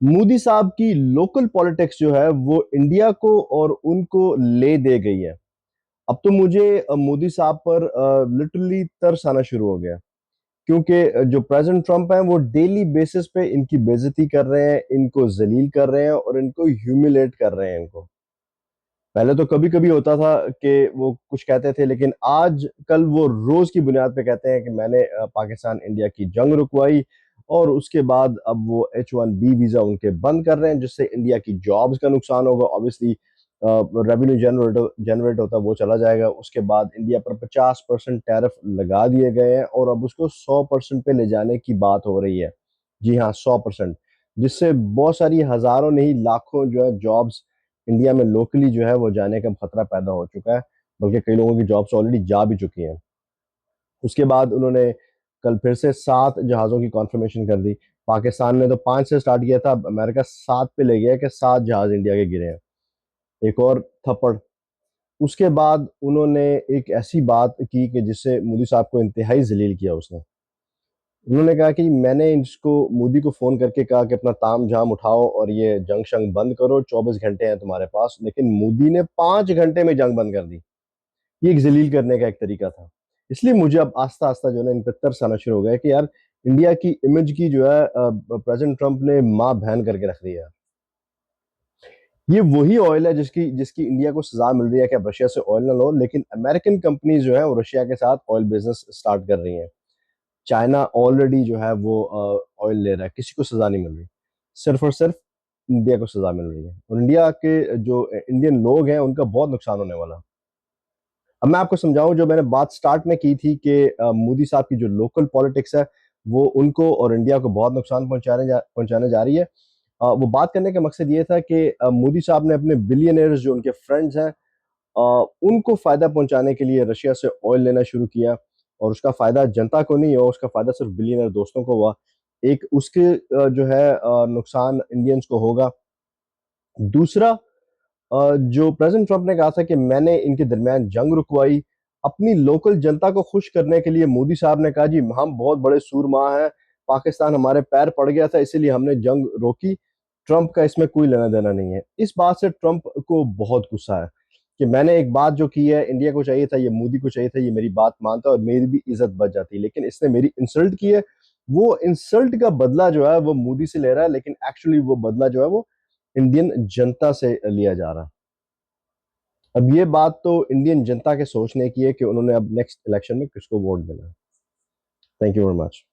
मोदी साहब की local politics जो है वो इंडिया को और उनको ले दे गई है। अब तो मुझे मोदी साहब पर लिटरली तरस आना शुरू हो गया, क्योंकि जो प्रेसिडेंट ट्रम्प है वो डेली बेसिस पे इनकी बेइज्जती कर रहे हैं, इनको जलील कर रहे हैं और इनको ह्यूमिलेट कर रहे हैं इनको। पहले तो कभी कभी होता था कि वो कुछ कहते थे, लेकिन आज कल वो रोज की बुनियाद पे कहते हैं कि मैंने पाकिस्तान इंडिया की जंग रुकवाई। और उसके बाद अब वो H1B वीजा उनके बंद कर रहे हैं, जिससे इंडिया की जॉब्स का नुकसान होगा। ऑब्वियसली रेवेन्यू जनरेट होता है वो चला जाएगा। उसके बाद इंडिया पर 50% टैरिफ लगा दिए गए हैं और अब उसको 100% पे ले जाने की बात हो रही है। जी हाँ, 100%। जिससे बहुत सारी हजारों नहीं लाखों जो है जॉब्स इंडिया में लोकली जो है वो जाने का खतरा पैदा हो चुका है। बल्कि कई लोगों की जॉब्स ऑलरेडी जा भी चुकी हैं। उसके बाद उन्होंने कल फिर से 7 जहाज़ों की कॉन्फर्मेशन कर दी। पाकिस्तान ने तो 5 से स्टार्ट किया था, अब अमेरिका 7 पे ले गया कि 7 जहाज इंडिया के गिरे हैं। एक और थप्पड़। उसके बाद उन्होंने एक ऐसी बात की कि जिससे मोदी साहब को इंतहाई जलील किया उसने। उन्होंने कहा कि मैंने इसको मोदी को फोन करके कहा कि अपना ताम झाम उठाओ और ये जंग शंग बंद करो, 24 घंटे हैं तुम्हारे पास, लेकिन मोदी ने 5 घंटे में जंग बंद कर दी। ये एक जलील करने का एक तरीका था। इसलिए मुझे अब आस्ता आस्ता जो है ना इन पर तरस आना शुरू हो गया कि यार, इंडिया की इमेज की जो है प्रेसिडेंट ट्रंप ने माँ बहन करके रख दी है। ये वही ऑयल है जिसकी जिसकी इंडिया को सजा मिल रही है कि अब रशिया से ऑयल ना लो, लेकिन अमेरिकन कंपनीज जो है वो रशिया के साथ ऑयल बिजनेस स्टार्ट कर रही हैं। चाइना ऑलरेडी जो है वो ऑयल ले रहा है, किसी को सजा नहीं मिल रही। सिर्फ और सिर्फ इंडिया को सजा मिल रही है, और इंडिया के जो इंडियन लोग हैं उनका बहुत नुकसान होने वाला है। अब मैं आपको समझाऊं, जो मैंने बात स्टार्ट में की थी कि मोदी साहब की जो लोकल पॉलिटिक्स है वो उनको और इंडिया को बहुत नुकसान पहुंचाने जा रही है। वो बात करने का मकसद ये था कि मोदी साहब ने अपने बिलियनर्स जो उनके फ्रेंड्स हैं, उनको फायदा पहुंचाने के लिए रशिया से ऑयल लेना शुरू किया। और उसका फायदा जनता को नहीं हुआ, उसका फायदा सिर्फ बिलियनर दोस्तों को हुआ। एक उसके जो है नुकसान इंडियंस को होगा। दूसरा, जो प्रेसिडेंट ट्रंप ने कहा था कि मैंने इनके दरमियान जंग रुकवाई, अपनी लोकल जनता को खुश करने के लिए मोदी साहब ने कहा जी हम बहुत बड़े सूरमा हैं, पाकिस्तान हमारे पैर पड़ गया था इसीलिए हमने जंग रोकी। ट्रंप का इसमें कोई लेना देना नहीं है। इस बात से ट्रंप को बहुत गुस्सा है कि मैंने एक बात जो की है, इंडिया को चाहिए था, ये मोदी को चाहिए था ये मेरी बात मानता और मेरी भी इज्जत बच जाती, लेकिन इसने मेरी इंसल्ट की है। वो इंसल्ट का बदला जो है वो मोदी से ले रहा है, लेकिन एक्चुअली वो बदला जो है वो इंडियन जनता से लिया जा रहा है। अब ये बात तो इंडियन जनता के सोचने की है कि उन्होंने अब नेक्स्ट इलेक्शन में किसको वोट देना है। Thank you very much.